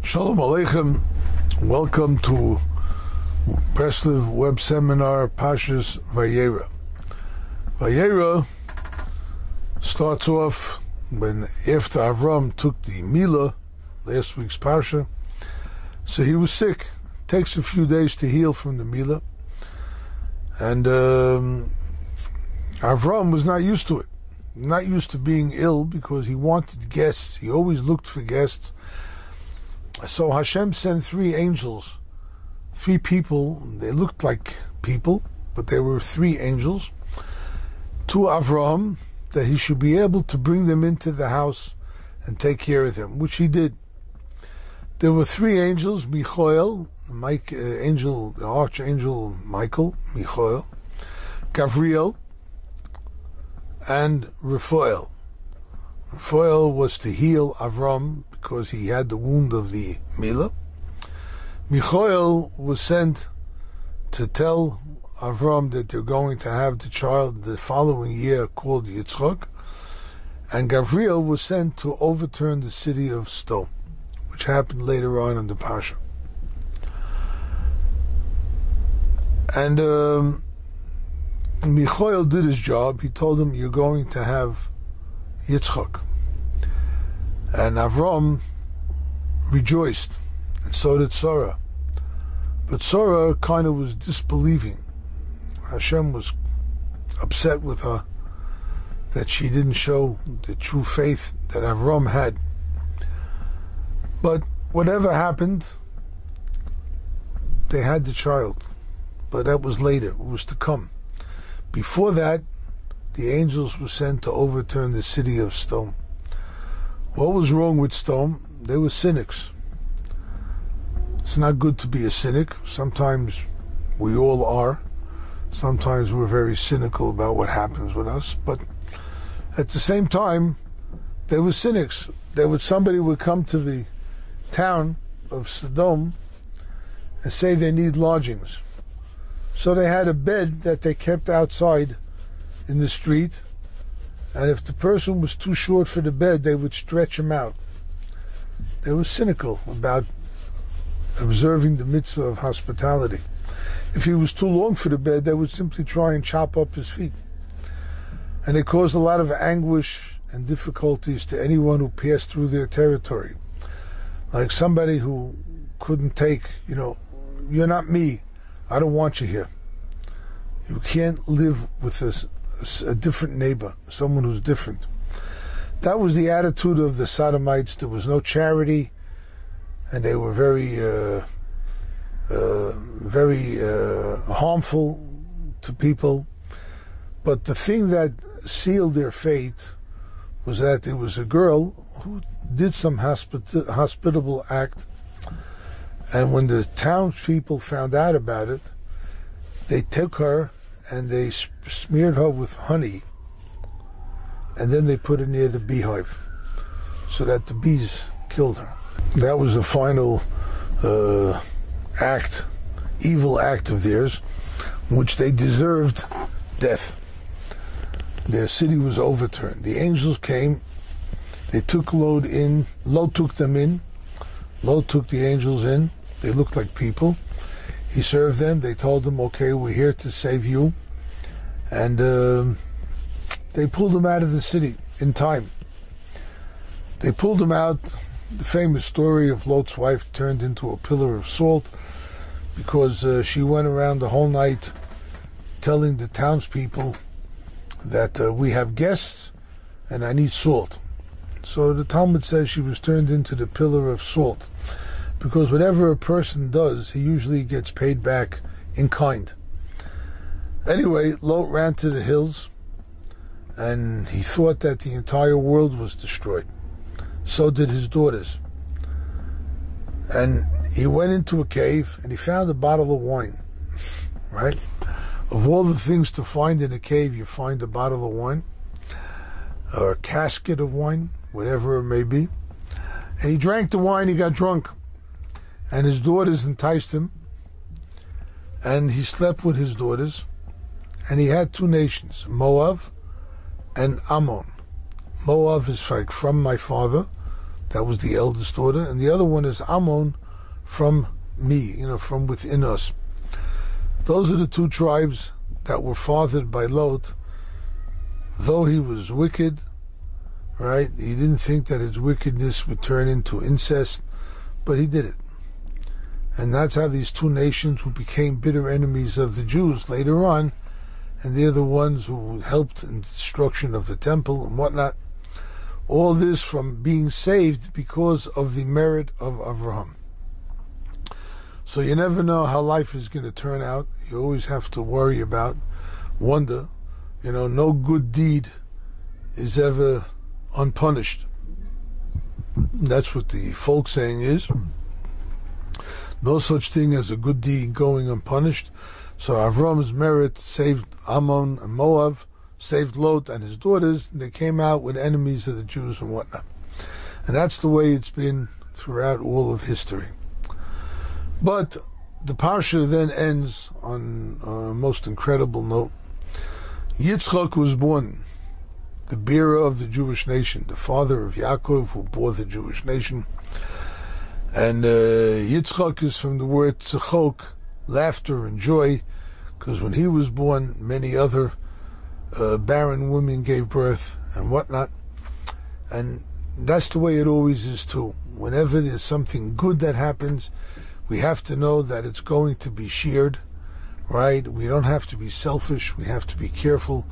Shalom Aleichem. Welcome to Breeslov web seminar Pashas Vayera. Vayera starts off when after Avram took the Milah, last week's Parsha, so he was sick. It takes a few days to heal from the Milah. And Avram was not used to it. Not used to being ill because he wanted guests. He always looked for guests. So Hashem sent three angels, three people. They looked like people, but they were three angels, to Avraham, that he should be able to bring them into the house and take care of them, which he did. There were three angels: Michael, the archangel Michael, Michael, Gabriel, and Raphael. Raphael was to heal Avram because he had the wound of the Milah. Michael was sent to tell Avram that they're going to have the child the following year called Yitzchak. And Gabriel was sent to overturn the city of Sodom, which happened later on in the Pasha. And Michael did his job. He told him, you're going to have Yitzchak. And Avram rejoiced, and so did Sarah. But Sarah kind of was disbelieving. Hashem was upset with her that she didn't show the true faith that Avram had. But whatever happened, they had the child. But that was later. It was to come. Before that, the angels were sent to overturn the city of Sodom. What was wrong with Sodom? They were cynics. It's not good to be a cynic. Sometimes we all are. Sometimes we're very cynical about what happens with us. But at the same time, they were cynics. Somebody would come to the town of Sodom and say they need lodgings. So they had a bed that they kept outside in the street, and if the person was too short for the bed, they would stretch him out. They were cynical about observing the mitzvah of hospitality. If he was too long for the bed, they would simply try and chop up his feet. And it caused a lot of anguish and difficulties to anyone who passed through their territory. Like somebody who couldn't take, you're not me, I don't want you here. You can't live with a different neighbor, someone who's different. That was the attitude of the Sodomites. There was no charity, and they were very harmful to people. But the thing that sealed their fate was that there was a girl who did some hospitable act, and when the townspeople found out about it, they took her and they smeared her with honey, and then they put her near the beehive so that the bees killed her. That was the final evil act of theirs, in which they deserved death. Their city was overturned. The angels came, they took Lot took them in, Lot took the angels in. They looked like people. He served them. They told him, okay, we're here to save you. And they pulled him out of the city in time. They pulled him out. The famous story of Lot's wife turned into a pillar of salt because she went around the whole night telling the townspeople that we have guests and I need salt. So the Talmud says she was turned into the pillar of salt, because whatever a person does, he usually gets paid back in kind. Anyway, Lot ran to the hills, and he thought that the entire world was destroyed. So did his daughters. And he went into a cave, and he found a bottle of wine, right? Of all the things to find in a cave, you find a bottle of wine, or a casket of wine, whatever it may be. And he drank the wine, he got drunk. And his daughters enticed him, and he slept with his daughters, and he had two nations, Moab and Ammon. Moab is like from my father, that was the eldest daughter, and the other one is Ammon from me, from within us. Those are the two tribes that were fathered by Lot. Though he was wicked, right? He didn't think that his wickedness would turn into incest, but he did it. And that's how these two nations who became bitter enemies of the Jews later on, and they're the ones who helped in the destruction of the temple and whatnot. All this from being saved because of the merit of Avraham. So you never know how life is going to turn out. You always have to worry about, wonder. No good deed is ever unpunished. That's what the folk saying is. No such thing as a good deed going unpunished. So Avram's merit saved Ammon and Moab, saved Lot and his daughters, and they came out with enemies of the Jews and whatnot. And that's the way it's been throughout all of history. But the parsha then ends on a most incredible note. Yitzchak was born, the bearer of the Jewish nation, the father of Yaakov, who bore the Jewish nation. And Yitzchak is from the word tzachok, laughter and joy, because when he was born, many other barren women gave birth and whatnot. And that's the way it always is too. Whenever there's something good that happens, we have to know that it's going to be shared, right? We don't have to be selfish. We have to be careful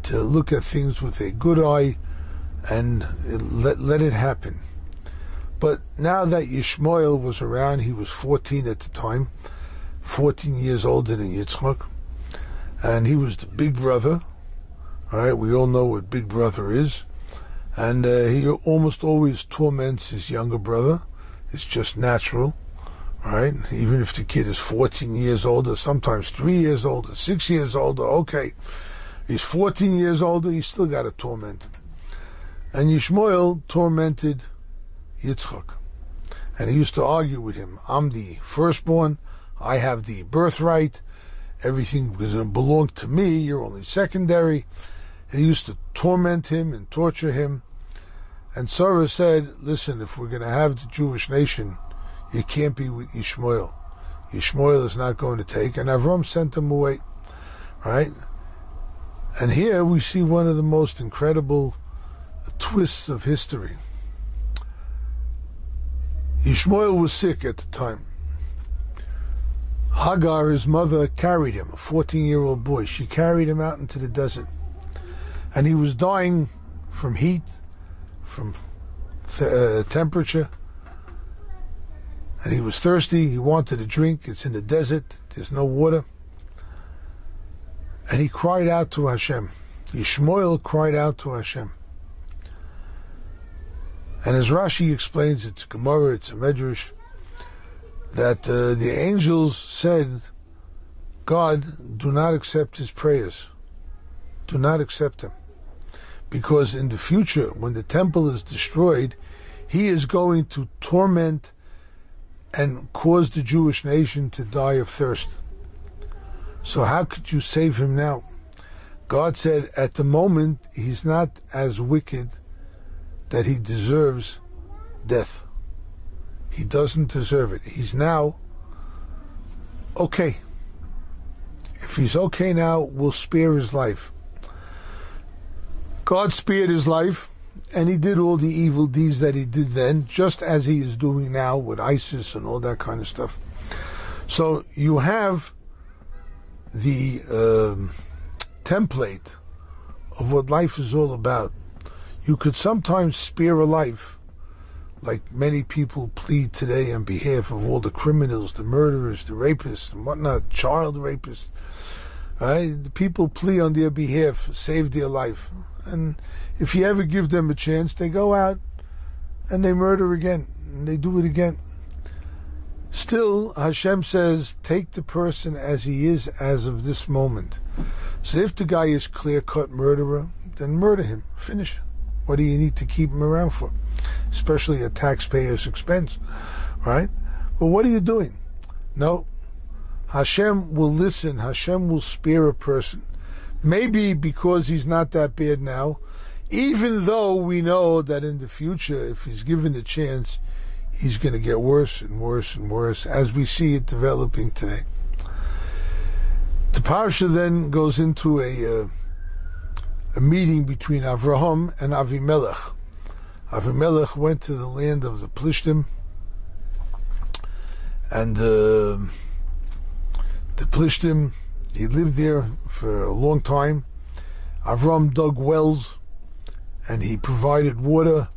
to look at things with a good eye and let it happen. But now that Yishmael was around, he was 14 at the time, 14 years older than Yitzchak, and he was the big brother, right? We all know what big brother is. And he almost always torments his younger brother. It's just natural, right? Even if the kid is 14 years older, sometimes 3 years older, 6 years older, okay. He's 14 years older, he's still got to torment him. And Yishmael tormented Yitzchak. And he used to argue with him. I'm the firstborn, I have the birthright, everything doesn't belong to me, you're only secondary. And he used to torment him and torture him. And Sarah said, listen, if we're going to have the Jewish nation, you can't be with Yishmael. Yishmael is not going to take, and Avram sent him away, right? And here we see one of the most incredible twists of history. Yishmael was sick at the time. Hagar, his mother, carried him, a 14-year-old boy. She carried him out into the desert. And he was dying from heat, from temperature. And he was thirsty. He wanted a drink. It's in the desert. There's no water. And he cried out to Hashem. Yishmael cried out to Hashem. And as Rashi explains, it's a Gemara, it's a Medrash, that the angels said, God, do not accept his prayers. Do not accept them. Because in the future, when the temple is destroyed, he is going to torment and cause the Jewish nation to die of thirst. So how could you save him now? God said, at the moment, he's not as wicked that he deserves death. He doesn't deserve it. He's now okay. If he's okay now, we'll spare his life. God spared his life, and he did all the evil deeds that he did then, just as he is doing now with ISIS and all that kind of stuff. So you have the template of what life is all about. You could sometimes spare a life, like many people plead today on behalf of all the criminals, the murderers, the rapists, and whatnot, child rapists. Right? The people plead on their behalf, save their life. And if you ever give them a chance, they go out and they murder again, and they do it again. Still, Hashem says, take the person as he is as of this moment. So if the guy is clear-cut murderer, then murder him, finish it. What do you need to keep him around for? Especially at taxpayers' expense, right? But what are you doing? No. Hashem will listen. Hashem will spare a person. Maybe because he's not that bad now, even though we know that in the future, if he's given a chance, he's going to get worse and worse and worse, as we see it developing today. The parsha then goes into a meeting between Avraham and Avimelech. Avimelech went to the land of the Plishtim, and the Plishtim, he lived there for a long time. Avram dug wells, and he provided water,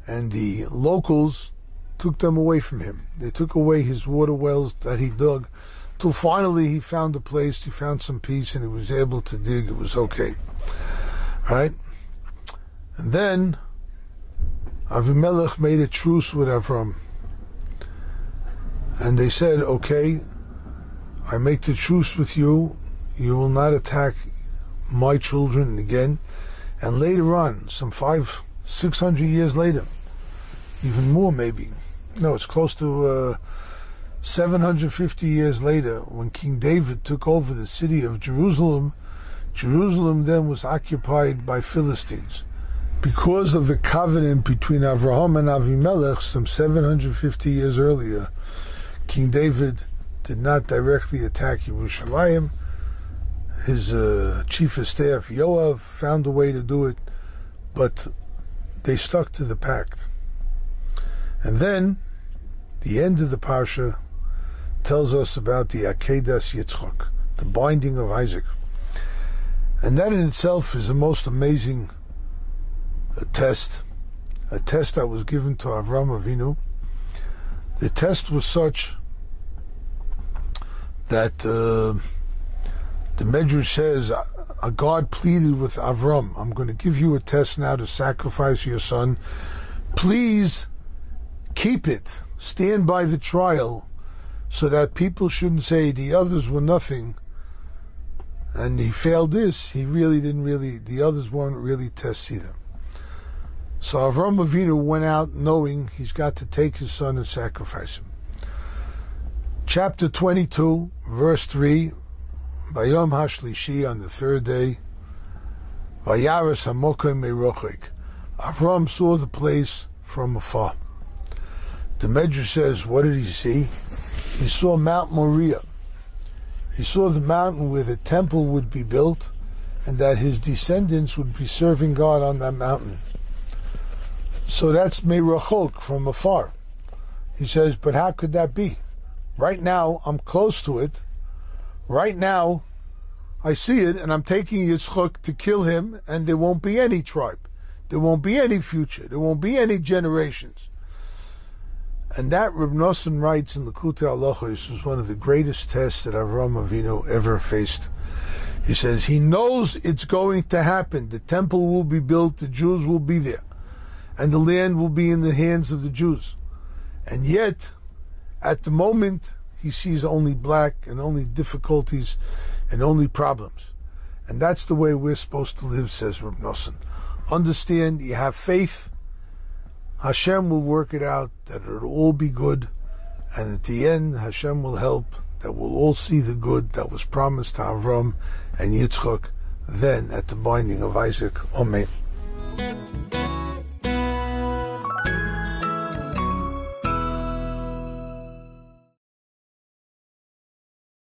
and the locals took them away from him. They took away his water wells that he dug, till finally he found a place, he found some peace, and he was able to dig. It was okay. Right? And then Avimelech made a truce with Avram. And they said, okay, I make the truce with you. You will not attack my children again. And later on, some 500-600 years later, even more maybe. No, it's close to 750 years later, when King David took over the city of Jerusalem. Jerusalem then was occupied by Philistines. Because of the covenant between Avraham and Avimelech, some 750 years earlier, King David did not directly attack Yerushalayim. His chief of staff, Yoav, found a way to do it, but they stuck to the pact. And then, the end of the Parsha tells us about the Akedas Yitzchak, the binding of Isaac. And that in itself is the most amazing test, a test that was given to Avram Avinu. The test was such that the Medrash says, God pleaded with Avram, I'm going to give you a test now to sacrifice your son. Please keep it. Stand by the trial, so that people shouldn't say the others were nothing. And he failed this. The others weren't really tests either. So Avram Avinu went out knowing he's got to take his son and sacrifice him. Chapter 22, verse 3, Bayom HaShlishi, on the third day, Vayera Hamokim Merochik. Avram saw the place from afar. The Medrash says, what did he see? He saw Mount Moriah. He saw the mountain where the temple would be built, and that his descendants would be serving God on that mountain. So that's Merachok, from afar. He says, but how could that be? Right now, I'm close to it. Right now, I see it, and I'm taking Yitzchak to kill him, and there won't be any tribe. There won't be any future. There won't be any generations. And that, Reb Nosson writes in the Likutei Halachos, was one of the greatest tests that Avram Avinu ever faced. He says, he knows it's going to happen. The temple will be built, the Jews will be there, and the land will be in the hands of the Jews. And yet, at the moment, he sees only black and only difficulties and only problems. And that's the way we're supposed to live, says Reb Nosson. Understand, you have faith, Hashem will work it out, that it'll all be good, and at the end, Hashem will help, that we'll all see the good that was promised to Avram and Yitzchak, then at the binding of Isaac. Amen.